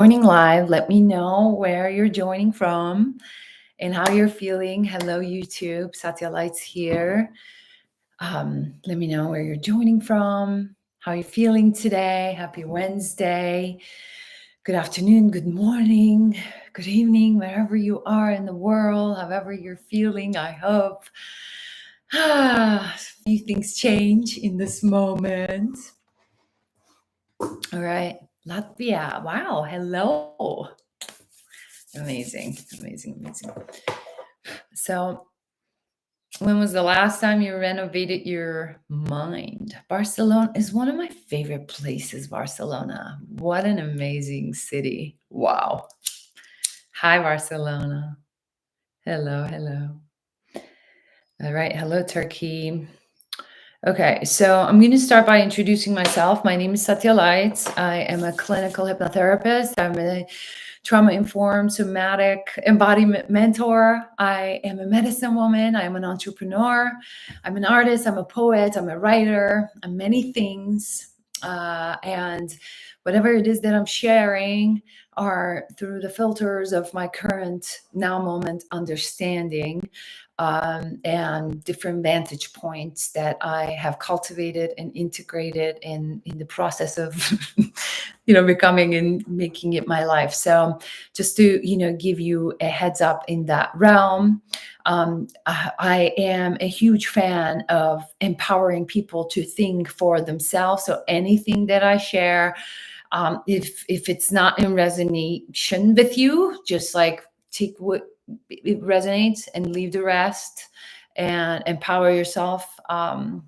Joining live. Let me know where you're joining from and how you're feeling. Hello, YouTube. Satya Lights here. Let me know where you're joining from, how you're feeling today. Happy Wednesday. Good afternoon, good morning, good evening, wherever you are in the world, however you're feeling. I hope a few things change in this moment. All right. Latvia. Wow. Hello. Amazing. So, when was the last time you renovated your mind? Barcelona is one of my favorite places, Barcelona. What an amazing city. Wow. Hi, Barcelona. Hello. All right. Hello, Turkey. Okay, so I'm going to start by introducing myself. My name is Satya Lights. I am a clinical hypnotherapist. I'm a trauma-informed somatic embodiment mentor. I am a medicine woman. I'm an entrepreneur. I'm an artist. I'm a poet. I'm a writer. I'm many things. And whatever it is that I'm sharing are through the filters of my current now moment understanding, and different vantage points that I have cultivated and integrated in the process of becoming and making it my life. So just to give you a heads up in that realm, I am a huge fan of empowering people to think for themselves. So anything that I share, if it's not in resonation with you, just like take what it resonates and leave the rest, and empower yourself, and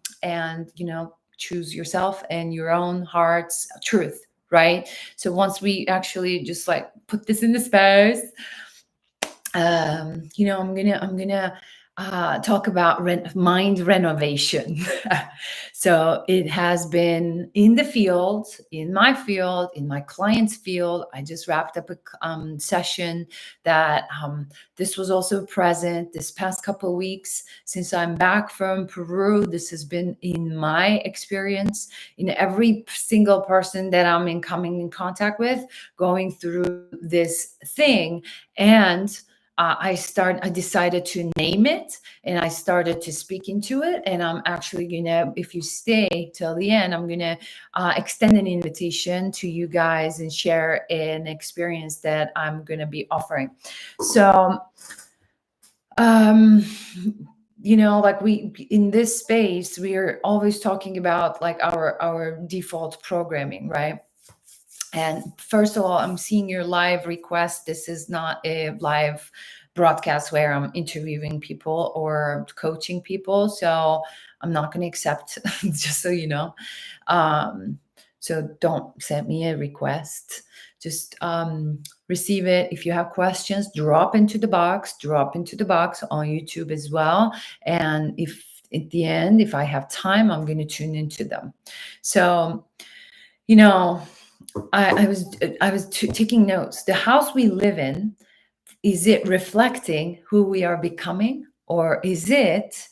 choose yourself and your own heart's truth, right? So once we actually just like put this in the space, I'm gonna talk about mind renovation. So it has been in the field, in my field, in my client's field. I just wrapped up a session that this was also present this past couple of weeks since I'm back from Peru. This has been in my experience, in every single person that I'm coming in contact with, going through this thing. And I decided to name it, and I started to speak into it. And I'm actually gonna, if you stay till the end, I'm gonna extend an invitation to you guys and share an experience that I'm gonna be offering. So, like we in this space, we are always talking about like our default programming, right? And first of all, I'm seeing your live request. This is not a live broadcast where I'm interviewing people or coaching people. So I'm not going to accept, just so you know. So don't send me a request. Just receive it. If you have questions, drop into the box on YouTube as well. And if at the end, if I have time, I'm going to tune into them. So, I was taking notes. The house we live in, is it reflecting who we are becoming, or is it,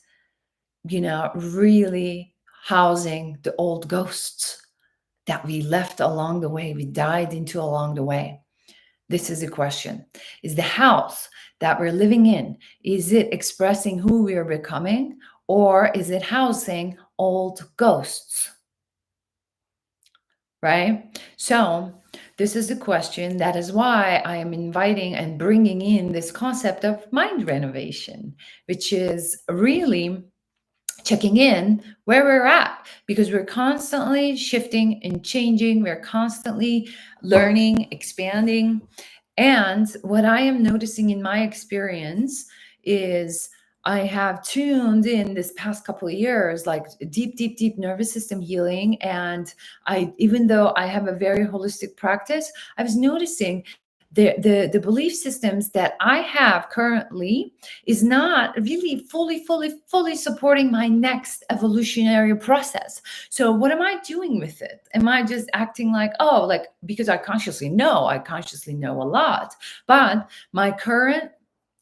really housing the old ghosts that we left along the way, we died into along the way? This is a question. Is the house that we're living in, is it expressing who we are becoming, or is it housing old ghosts? Right? So this is a question. That is why I am inviting and bringing in this concept of mind renovation, which is really checking in where we're at, because we're constantly shifting and changing. We're constantly learning, expanding. And what I am noticing in my experience is I have tuned in this past couple of years, like deep nervous system healing. And even though I have a very holistic practice, I was noticing the belief systems that I have currently is not really fully supporting my next evolutionary process. So what am I doing with it? Am I just acting like, oh, like, because I consciously know a lot, but my current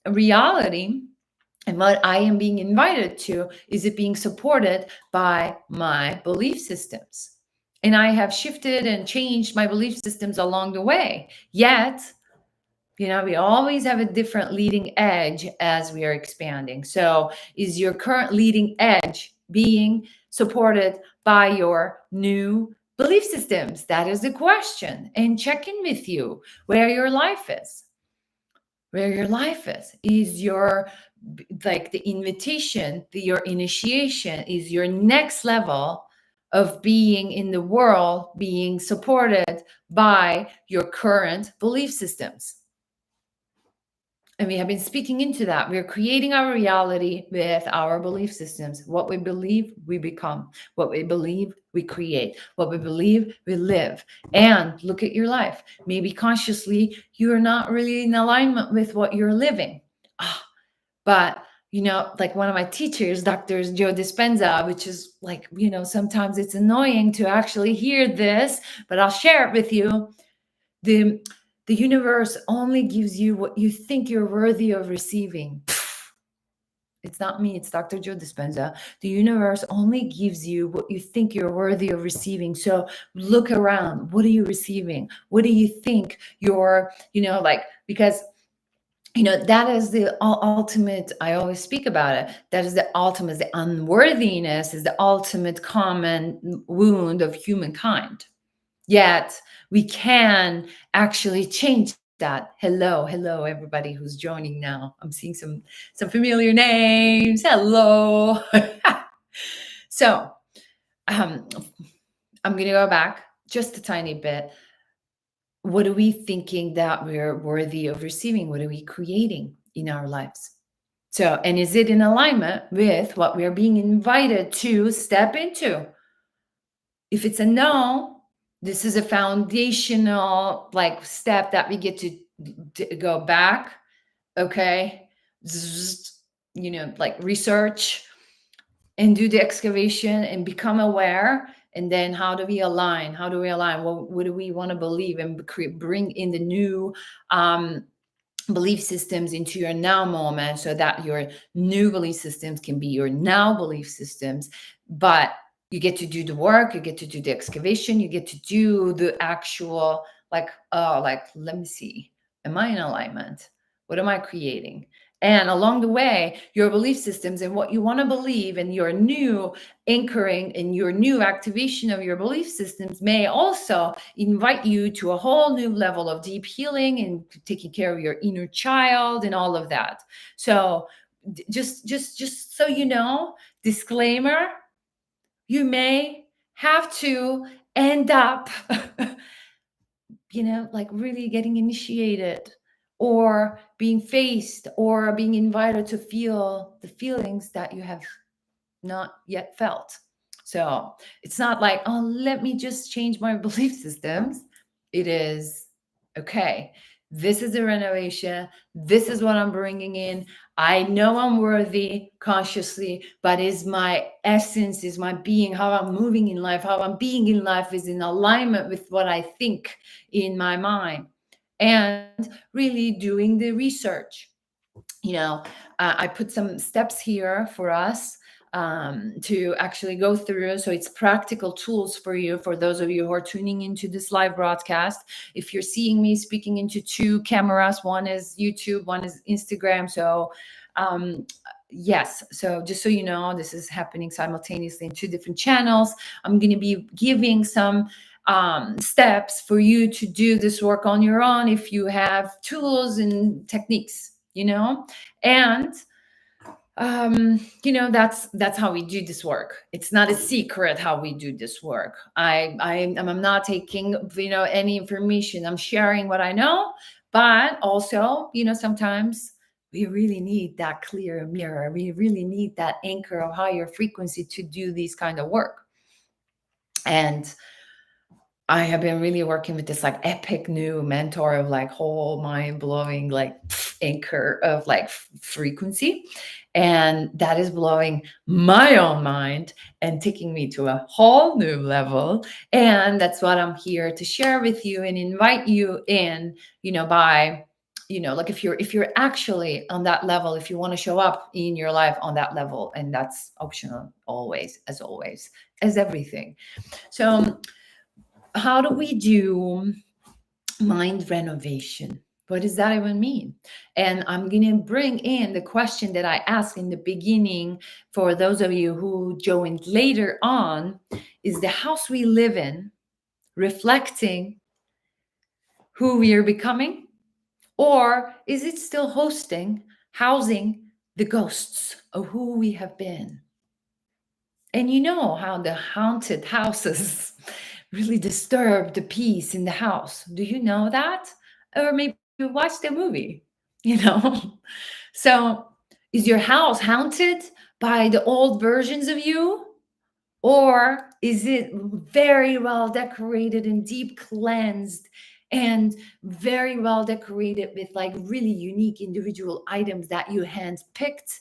reality and what I am being invited to, is it being supported by my belief systems? And I have shifted and changed my belief systems along the way. Yet, we always have a different leading edge as we are expanding. So, is your current leading edge being supported by your new belief systems? That is the question. And check in with you where your life is. Where your life is your, like, the invitation, your initiation is your next level of being in the world, being supported by your current belief systems. And we have been speaking into that. We're creating our reality with our belief systems. What we believe, we become. What we believe, we create. What we believe, we live. And look at your life. Maybe consciously, you're not really in alignment with what you're living. But, like one of my teachers, Dr. Joe Dispenza, which is like, sometimes it's annoying to actually hear this, but I'll share it with you. The the universe only gives you what you think you're worthy of receiving. It's not me, it's Dr. Joe Dispenza. The universe only gives you what you think you're worthy of receiving. So look around. What are you receiving? What do you think you're, because that is the ultimate. I always speak about it. That is the ultimate. The unworthiness is the ultimate common wound of humankind. Yet we can actually change that. Hello, everybody who's joining now. I'm seeing some familiar names. Hello. So, I'm going to go back just a tiny bit. What are we thinking that we're worthy of receiving? What are we creating in our lives? So, and is it in alignment with what we're being invited to step into? If it's a no, this is a foundational step that we get to go back. Okay. Research and do the excavation and become aware. And then how do we align? What do we want to believe and bring in the new belief systems into your now moment, so that your new belief systems can be your now belief systems. But you get to do the work, you get to do the excavation, you get to do the actual, let me see, am I in alignment? What am I creating? And along the way, your belief systems and what you want to believe and your new anchoring and your new activation of your belief systems may also invite you to a whole new level of deep healing and taking care of your inner child and all of that. So just so you know, disclaimer, you may have to end up really getting initiated or being faced or being invited to feel the feelings that you have not yet felt. So it's not like, oh, let me just change my belief systems. It is, okay, this is a renovation. This is what I'm bringing in. I know I'm worthy consciously, but is my essence, is my being, how I'm moving in life, how I'm being in life is in alignment with what I think in my mind. And really doing the research. I put some steps here for us to actually go through. So it's practical tools for you, for those of you who are tuning into this live broadcast. If you're seeing me speaking into two cameras, one is YouTube, one is Instagram. So yes, so just so you know, this is happening simultaneously in two different channels. I'm going to be giving some steps for you to do this work on your own if you have tools and techniques, and that's how we do this work. It's not a secret how we do this work. I'm not taking any information. I'm sharing what I know, but also sometimes we really need that clear mirror. We really need that anchor of higher frequency to do these kind of work. And I have been really working with this epic new mentor of whole mind blowing anchor of frequency. And that is blowing my own mind and taking me to a whole new level. And that's what I'm here to share with you and invite you in, by, if you're actually on that level, if you want to show up in your life on that level, and that's optional always, as everything. So how do we do mind renovation? What does that even mean? And I'm going to bring in the question that I asked in the beginning for those of you who joined later on. Is the house we live in reflecting who we are becoming? Or is it still housing the ghosts of who we have been? And you know how the haunted houses really disturb the peace in the house. Do you know that? Or maybe you watched the movie, you know? So, is your house haunted by the old versions of you? Or is it very well decorated and deep cleansed and very well decorated with like really unique individual items that you handpicked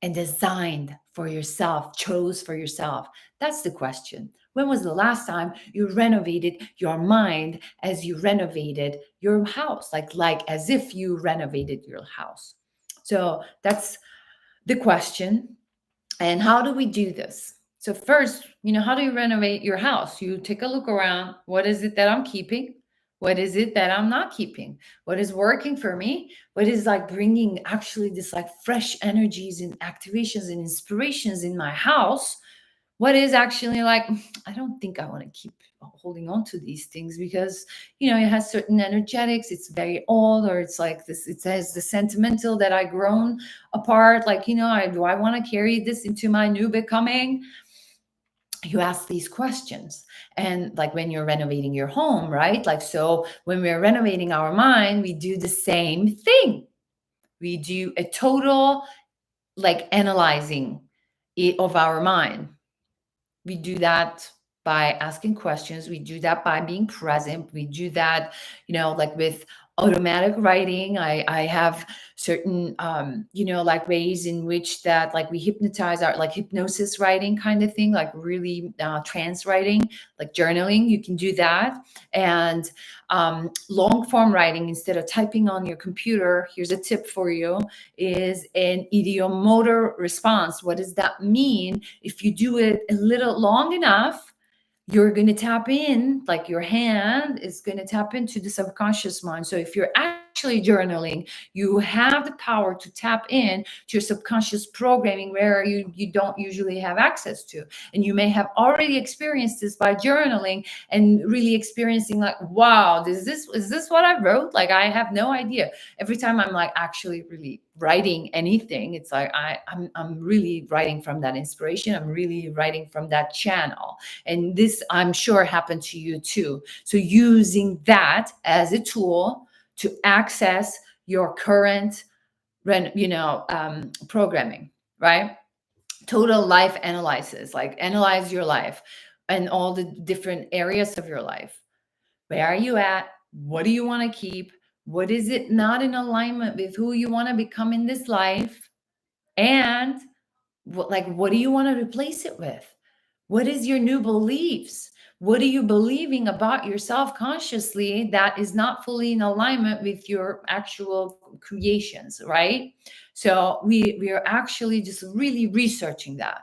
and designed for yourself, chose for yourself? That's the question. When was the last time you renovated your mind as you renovated your house? Like as if you renovated your house. So that's the question. And how do we do this? So first, how do you renovate your house? You take a look around. What is it that I'm keeping? What is it that I'm not keeping? What is working for me? What is like bringing actually this like fresh energies and activations and inspirations in my house? What is actually like, I don't think I want to keep holding on to these things because, it has certain energetics. It's very old, or it's like this, it says the sentimental that I grown apart. Like, do I want to carry this into my new becoming? You ask these questions. And like when you're renovating your home, right? Like, so when we're renovating our mind, we do the same thing. We do a total like analyzing of our mind. We do that by asking questions. We do that by being present. We do that, like with automatic writing. I have certain, like ways in which that like we hypnotize our like hypnosis writing kind of thing, like really trance writing, like journaling. You can do that. And long form writing, instead of typing on your computer, here's a tip for you, is an ideomotor response. What does that mean? If you do it a little long enough, you're going to tap in, like your hand is going to tap into the subconscious mind. So if you're actually journaling, you have the power to tap in to your subconscious programming where you don't usually have access to. And you may have already experienced this by journaling and really experiencing like, wow, is this what I wrote? Like, I have no idea. Every time I'm like actually really writing anything, it's like I'm really writing from that inspiration. I'm really writing from that channel. And this, I'm sure, happened to you too. So using that as a tool to access your current, programming, right? Total life analysis, like analyze your life and all the different areas of your life. Where are you at? What do you want to keep? What is it not in alignment with who you want to become in this life? And what do you want to replace it with? What is your new beliefs? What are you believing about yourself consciously that is not fully in alignment with your actual creations, right? So we are actually just really researching that.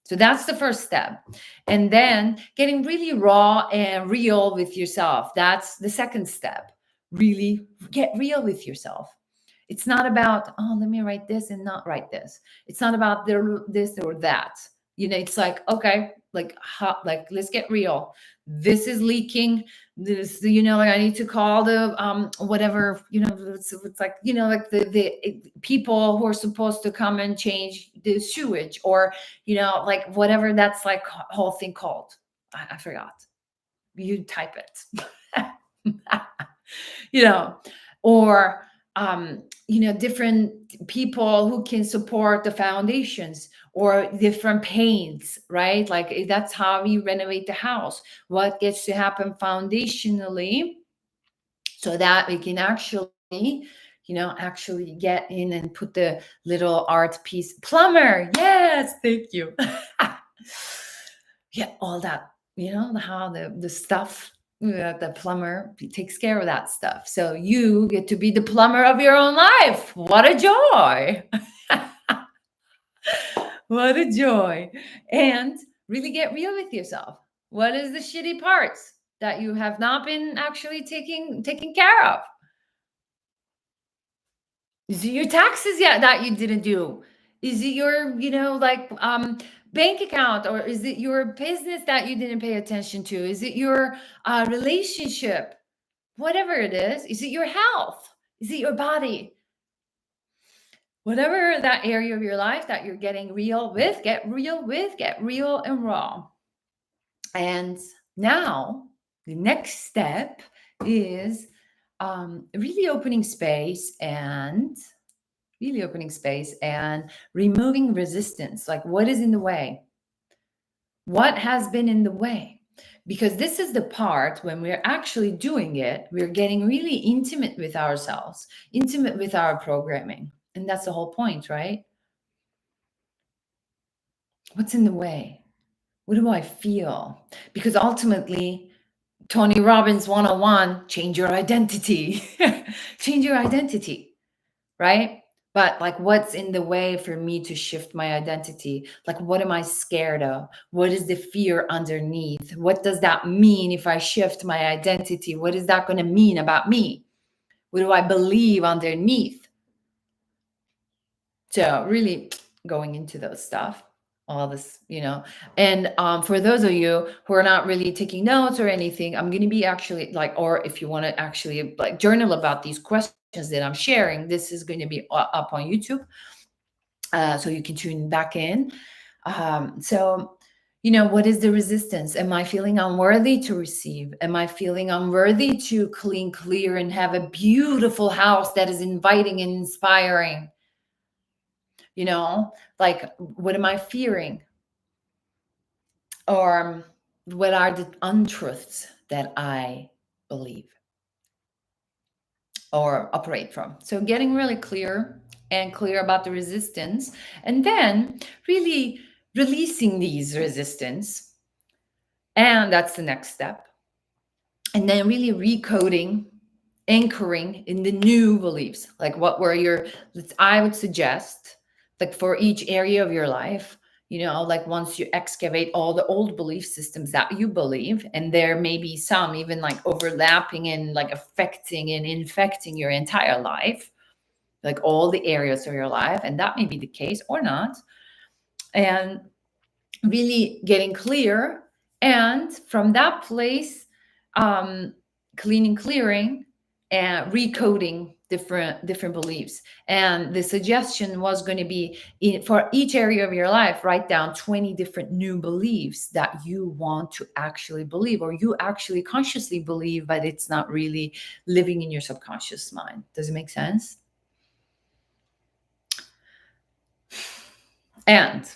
So that's the first step. And then getting really raw and real with yourself. That's the second step. Really get real with yourself. It's not about, oh, let me write this and not write this. It's not about this or that. It's like, okay, like like let's get real. This is leaking. This, like I need to call the whatever, it's like, like the people who are supposed to come and change the sewage, or like whatever that's like whole thing called. I forgot. You type it. you know, or different people who can support the foundations or different paints, right? Like that's how we renovate the house. What gets to happen foundationally so that we can actually get in and put the little art piece. Plumber, yes, thank you. Yeah, all that, how the stuff, the plumber takes care of that stuff. So you get to be the plumber of your own life. What a joy. What a joy. And really get real with yourself. What is the shitty parts? that you have not been actually taking care of? Is it your taxes yet that you didn't do? Is it your, like bank account, or is it your business that you didn't pay attention to? Is it your relationship? Whatever it is it your health? Is it your body? Whatever that area of your life that you're getting real with, get real and raw. And now the next step is really opening space and removing resistance. Like, what is in the way? What has been in the way? Because this is the part when we're actually doing it, we're getting really intimate with ourselves, intimate with our programming. And that's the whole point, right? What's in the way? What do I feel? Because ultimately, Tony Robbins 101, change your identity. Change your identity, right? But like, what's in the way for me to shift my identity? Like, what am I scared of? What is the fear underneath? What does that mean if I shift my identity? What is that going to mean about me? What do I believe underneath? So really going into those stuff, all this, and for those of you who are not really taking notes or anything, I'm going to be actually like, or if you want to actually like journal about these questions that I'm sharing, this is going to be up on YouTube. So you can tune back in. So, what is the resistance? Am I feeling unworthy to receive? Am I feeling unworthy to clear and have a beautiful house that is inviting and inspiring? Like, what am I fearing? Or what are the untruths that I believe or operate from? So getting really clear about the resistance, and then really releasing these resistance. And that's the next step. And then really recoding, anchoring in the new beliefs. Like, what were I would suggest, like, for each area of your life, like, once you excavate all the old belief systems that you believe, and there may be some even like overlapping and like affecting and infecting your entire life, like all the areas of your life, and that may be the case or not. And really getting clear, and from that place, clearing and recoding different beliefs. And the suggestion was going to be, for each area of your life, write down 20 different new beliefs that you want to actually believe, or you actually consciously believe, but it's not really living in your subconscious mind. Does it make sense? And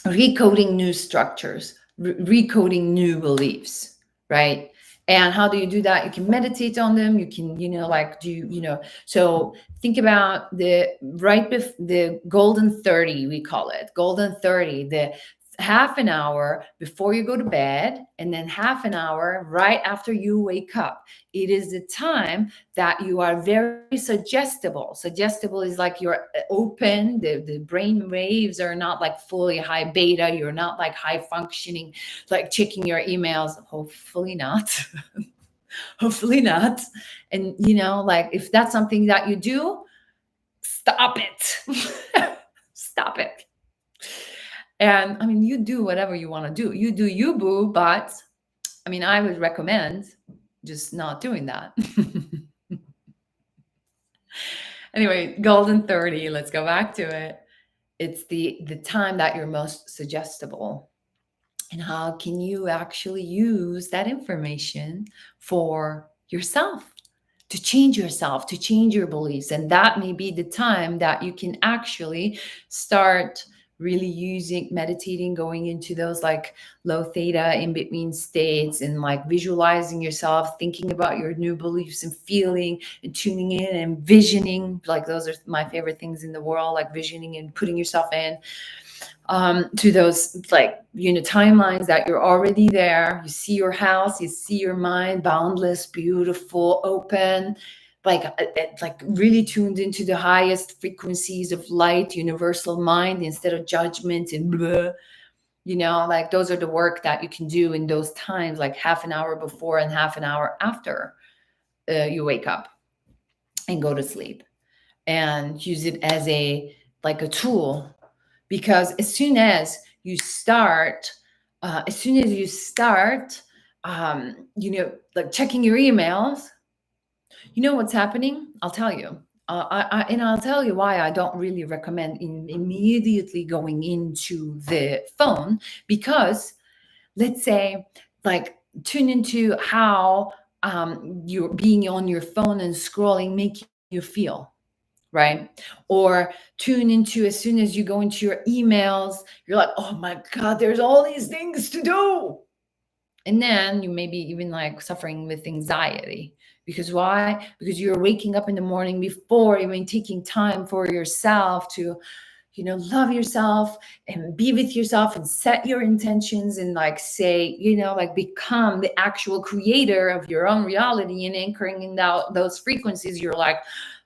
recoding new structures, recoding new beliefs, right? And how do you do that? You can meditate on them. You can, so think about the golden 30, we call it golden 30, the half an hour before you go to bed, and then half an hour right after you wake up. It is the time that you are very suggestible. Suggestible is like you're open, the brain waves are not like fully high beta, you're not like high functioning, like checking your emails. Hopefully not. Hopefully not. And like, if that's something that you do, stop it. Stop it. And I mean, you do whatever you want to do. You do you, boo. But I mean, I would recommend just not doing that. Anyway, golden 30, let's go back to it. It's the time that you're most suggestible. And how can you actually use that information for yourself, to change yourself, to change your beliefs? And that may be the time that you can actually start really meditating, going into those like low theta in between states, and like visualizing yourself, thinking about your new beliefs and feeling and tuning in and visioning. Like, those are my favorite things in the world, like visioning and putting yourself in to those, like, timelines that you're already there. You see your house, you see your mind, boundless, beautiful, open, like really tuned into the highest frequencies of light, universal mind, instead of judgment and blah. Like those are the work that you can do in those times, like half an hour before and half an hour after you wake up and go to sleep, and use it as a tool. Because as soon as you start like checking your emails, what's happening. I'll tell you. And I'll tell you why I don't really recommend immediately going into the phone. Because let's say, like, tune into how you're being on your phone and scrolling make you feel, right? Or tune into, as soon as you go into your emails, you're like, oh my God, there's all these things to do. And then you may be even like suffering with anxiety. Because why? Because you're waking up in the morning before even taking time for yourself to love yourself and be with yourself and set your intentions and like say, like become the actual creator of your own reality and anchoring in those frequencies. You're like,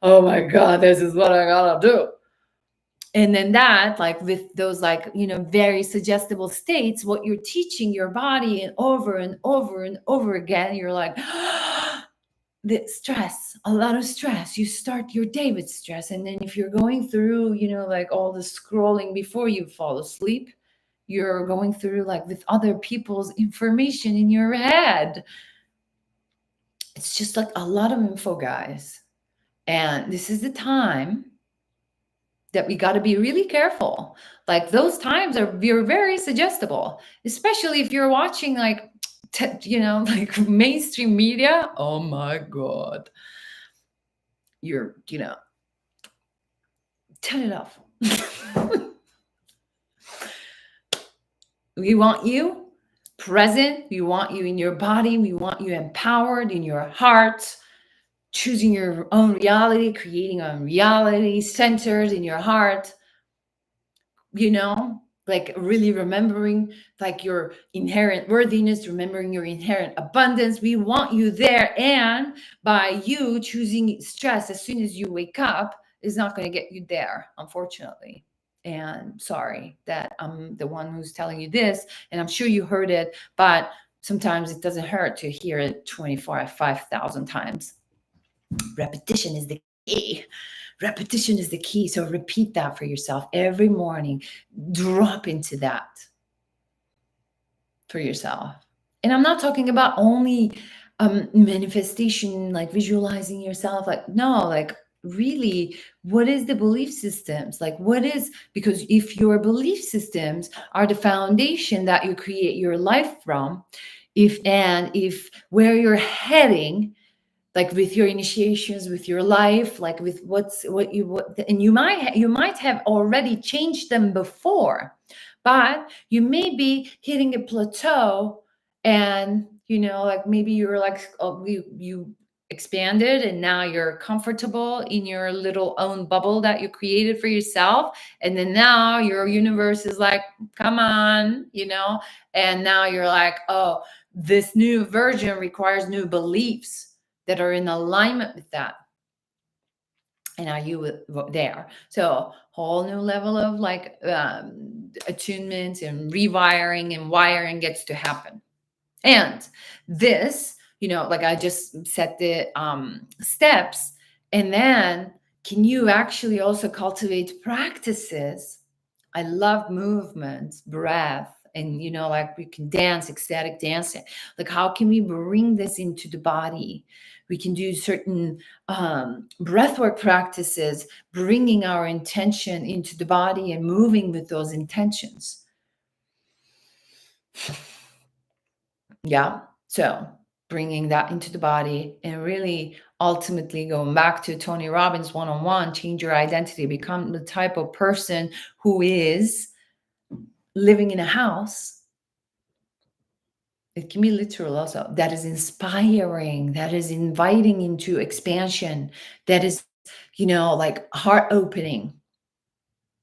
oh my God, this is what I gotta do. And then that, like with those like, very suggestible states, what you're teaching your body and over and over and over again, you're like, the stress, a lot of stress. You start your day with stress. And then if you're going through, like all the scrolling before you fall asleep, you're going through like with other people's information in your head. It's just like a lot of info, guys. And this is the time that we got to be really careful. Like those times you're very suggestible, especially if you're watching like, like mainstream media. Oh my God. You're, turn it off. We want you present. We want you in your body. We want you empowered in your heart, choosing your own reality, creating a reality centered in your heart, like really remembering like your inherent worthiness, remembering your inherent abundance. We want you there. And by you choosing stress as soon as you wake up is not going to get you there, unfortunately. And sorry that I'm the one who's telling you this, and I'm sure you heard it, but sometimes it doesn't hurt to hear it 5,000 times. Repetition is the key. Repetition is the key. So repeat that for yourself every morning. Drop into that for yourself. And I'm not talking about only manifestation, like visualizing yourself. Like, no, like really, what is the belief systems? Like, because if your belief systems are the foundation that you create your life from, if where you're heading, like with your initiations, with your life, like with and you might have already changed them before, but you may be hitting a plateau. And like maybe you're like, oh, you expanded and now you're comfortable in your little own bubble that you created for yourself. And then now your universe is like, come on, and now you're like, oh, this new version requires new beliefs that are in alignment with that. And are you there? So whole new level of like attunement and rewiring and wiring gets to happen. And this, like I just set the steps. And then can you actually also cultivate practices? I love movement, breath, and like we can dance, ecstatic dancing. Like how can we bring this into the body? We can do certain breathwork practices, bringing our intention into the body and moving with those intentions. Yeah. So bringing that into the body and really ultimately going back to Tony Robbins one-on-one, change your identity, become the type of person who is living in a house. It can be literal also. That is inspiring, that is inviting into expansion, that is, like heart opening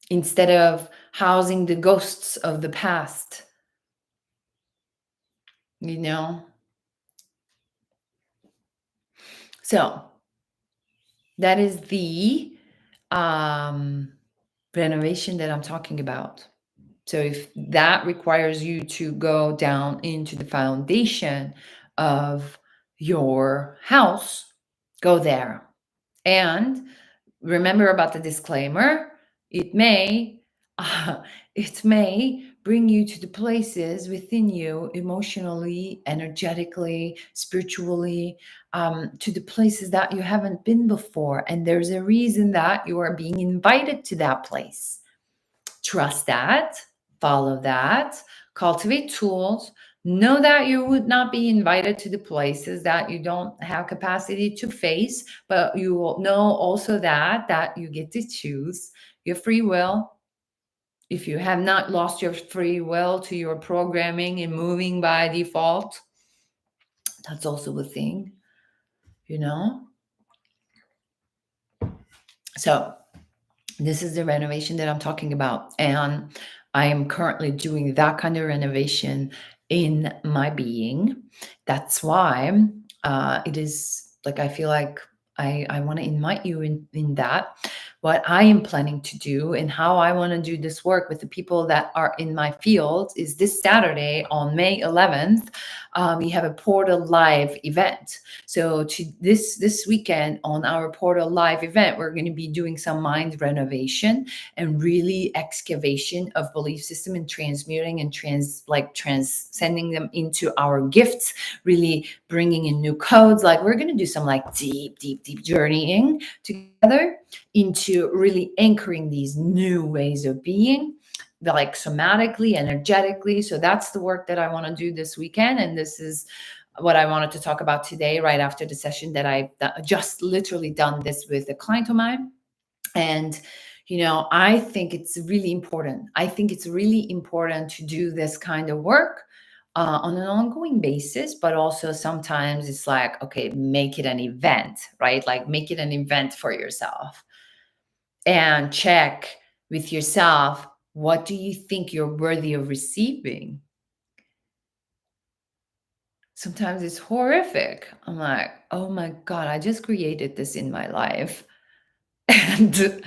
instead of housing the ghosts of the past, So that is the renovation that I'm talking about. So if that requires you to go down into the foundation of your house, go there. And remember about the disclaimer. It may it may bring you to the places within you emotionally, energetically, spiritually, to the places that you haven't been before, and there's a reason that you are being invited to that place. Trust that, follow that, cultivate tools. Know that you would not be invited to the places that you don't have capacity to face, but you will know also that you get to choose your free will. If you have not lost your free will to your programming and moving by default, that's also a thing, you know? So this is the renovation that I'm talking about. And I am currently doing that kind of renovation in my being. That's why it is like I feel like I want to invite you in that. What I am planning to do and how I want to do this work with the people that are in my field is this Saturday on May 11th. We have a Portal Live event. So to this weekend on our Portal Live event, we're going to be doing some mind renovation and really excavation of belief system and transmuting and transcending them into our gifts, really bringing in new codes. Like we're going to do some like deep journeying together into really anchoring these new ways of being, like somatically, energetically. So that's the work that I want to do this weekend. And this is what I wanted to talk about today, right after the session that I just literally done this with a client of mine. And, I think it's really important. I think it's really important to do this kind of work on an ongoing basis, but also sometimes it's like, okay, make it an event, right? Like make it an event for yourself and check with yourself, what do you think you're worthy of receiving? Sometimes it's horrific. I'm like, oh my God, I just created this in my life. And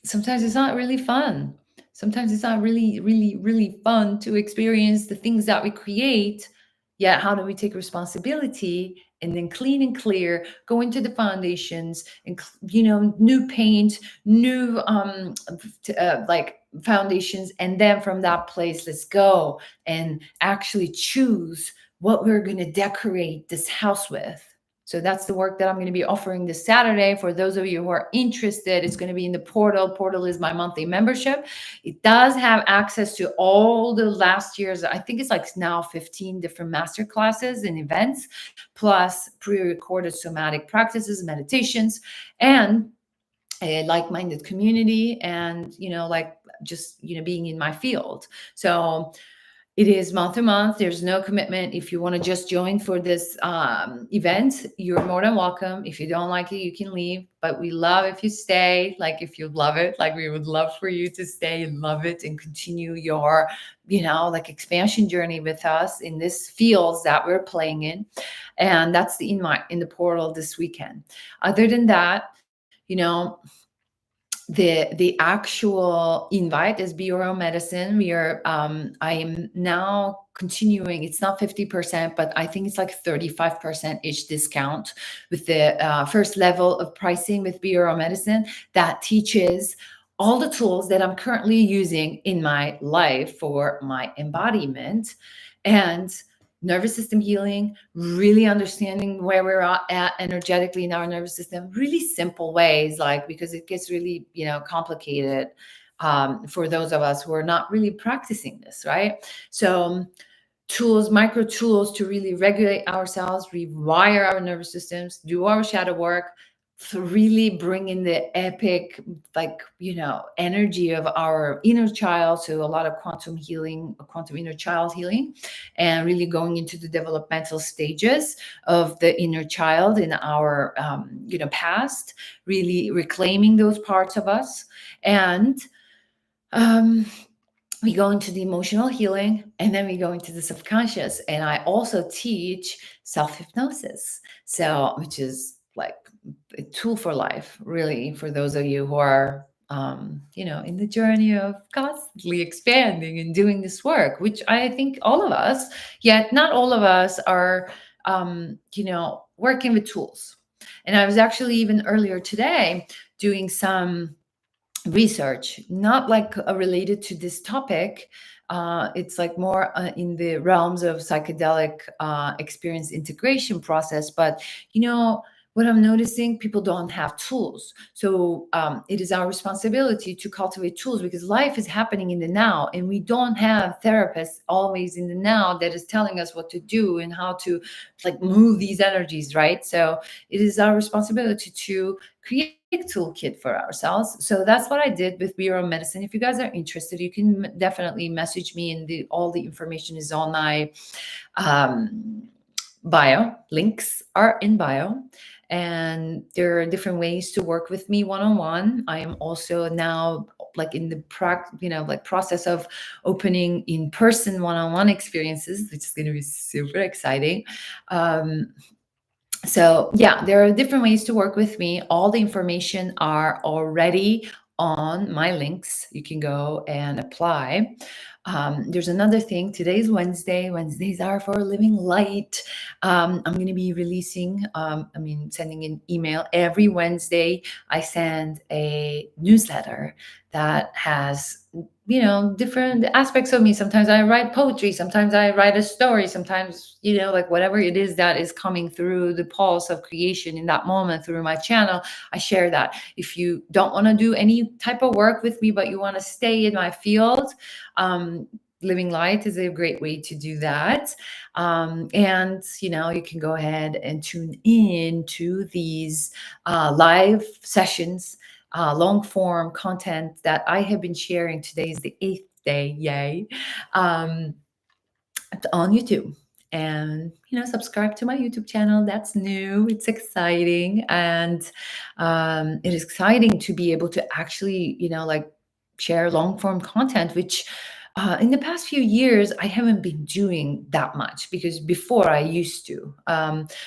sometimes it's not really fun. Sometimes it's not really fun to experience the things that we create. Yet, how do we take responsibility and then clean and clear, go into the foundations and, new paint, new, like foundations. And then from that place, let's go and actually choose what we're going to decorate this house with. So that's the work that I'm going to be offering this Saturday. For those of you who are interested, it's going to be in the Portal. Portal is my monthly membership. It does have access to all the last year's, I think it's like now 15 different master classes and events, plus pre-recorded somatic practices, meditations, and a like-minded community, and like just being in my field. So it is month to month. There's no commitment. If you want to just join for this event, you're more than welcome. If you don't like it, you can leave. But we love if you stay. Like if you love it, like we would love for you to stay and love it and continue your, like expansion journey with us in this fields that we're playing in. And that's the in the portal this weekend. Other than that, you know, the actual invite is Be Your Own Medicine. We are I am now continuing. It's not 50%, but I think it's like 35% each discount with the first level of pricing with Be Your Own Medicine that teaches all the tools that I'm currently using in my life for my embodiment and nervous system healing, really understanding where we're at energetically in our nervous system, really simple ways, like because it gets really, complicated for those of us who are not really practicing this, right? So tools, micro tools to really regulate ourselves, rewire our nervous systems, do our shadow work, to really bring in the epic, like, energy of our inner child. So a lot of quantum healing, quantum inner child healing, and really going into the developmental stages of the inner child in our, past, really reclaiming those parts of us. And, we go into the emotional healing, and then we go into the subconscious. And I also teach self-hypnosis, so which is like a tool for life, really, for those of you who are in the journey of constantly expanding and doing this work, which I think all of us, yet not all of us are, working with tools. And I was actually even earlier today doing some research, not like related to this topic. It's like more in the realms of psychedelic experience integration process. But what I'm noticing, people don't have tools. So it is our responsibility to cultivate tools, because life is happening in the now, and we don't have therapists always in the now that is telling us what to do and how to like move these energies, right? So it is our responsibility to create toolkit for ourselves. So that's what I did with Bureau of Medicine. If you guys are interested, you can definitely message me, and all the information is on my bio. Links are in bio. And there are different ways to work with me one-on-one. I am also now like in the process of opening in-person one-on-one experiences, which is going to be super exciting. So yeah, there are different ways to work with me. All the information are already on my links. You can go and apply. There's another thing. Today's Wednesday. Wednesdays are for living light. I'm going to be releasing, sending an email every Wednesday. I send a newsletter that has different aspects of me. Sometimes I write poetry, sometimes I write a story, sometimes like whatever it is that is coming through the pulse of creation in that moment through my channel, I share that. If you don't want to do any type of work with me, but you want to stay in my field, living light is a great way to do that. And you can go ahead and tune in to these live sessions, long form content that I have been sharing. Today is the 8th day, yay, on YouTube. And subscribe to my YouTube channel. That's new. It's exciting, and it is exciting to be able to actually share long form content, which in the past few years I haven't been doing that much, because before I used to.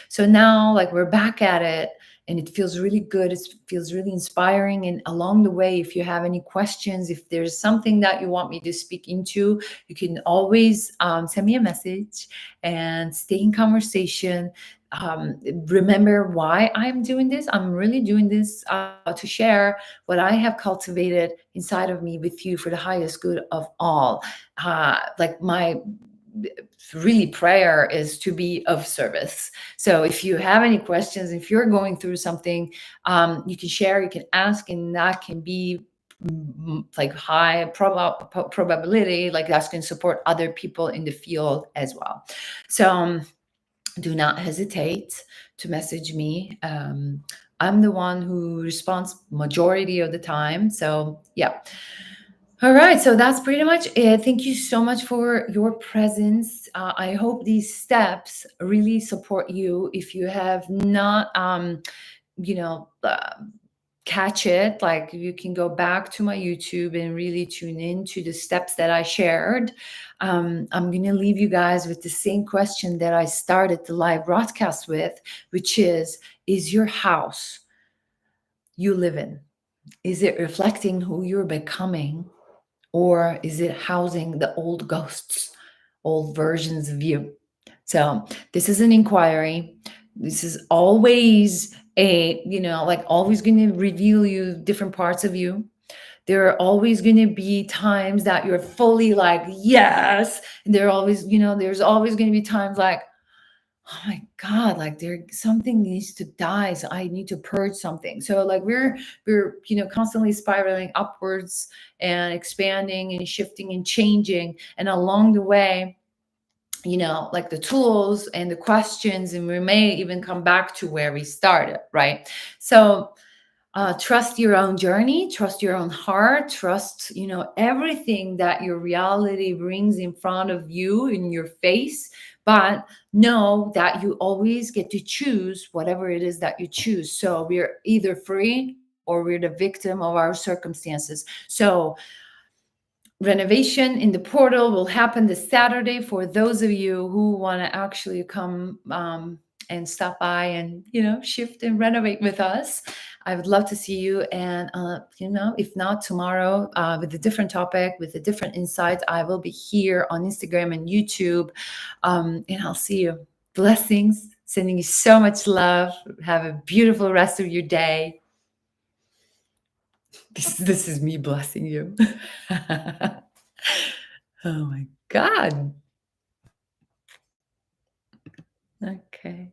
So now we're back at it, and it feels really good. It feels really inspiring. And along the way, if you have any questions, if there's something that you want me to speak into, you can always send me a message and stay in conversation. Remember why I'm doing this. I'm really doing this to share what I have cultivated inside of me with you for the highest good of all. My really prayer is to be of service. So if you have any questions, if you're going through something, you can share, you can ask, and that can be high probability, that's going to support other people in the field as well. So do not hesitate to message me. I'm the one who responds majority of the time. So yeah. All right, so that's pretty much it. Thank you so much for your presence. I hope these steps really support you. If you have not, catch it, you can go back to my YouTube and really tune in to the steps that I shared. I'm going to leave you guys with the same question that I started the live broadcast with, which is your house you live in, is it reflecting who you're becoming? Or is it housing the old ghosts, old versions of you? So this is an inquiry. This is always always going to reveal you different parts of you. There are always going to be times that you're fully yes. And there's always going to be times oh my God, something needs to die. So I need to purge something. So we're constantly spiraling upwards and expanding and shifting and changing. And along the way, the tools and the questions, and we may even come back to where we started, right? So trust your own journey, trust your own heart, trust, everything that your reality brings in front of you, in your face. But know that you always get to choose whatever it is that you choose. So we're either free or we're the victim of our circumstances. So renovation in the portal will happen this Saturday for those of you who want to actually come and stop by and shift and renovate with us. I would love to see you. And, if not tomorrow, with a different topic, with a different insight, I will be here on Instagram and YouTube. And I'll see you. Blessings. Sending you so much love. Have a beautiful rest of your day. This is me blessing you. Oh my God. Okay.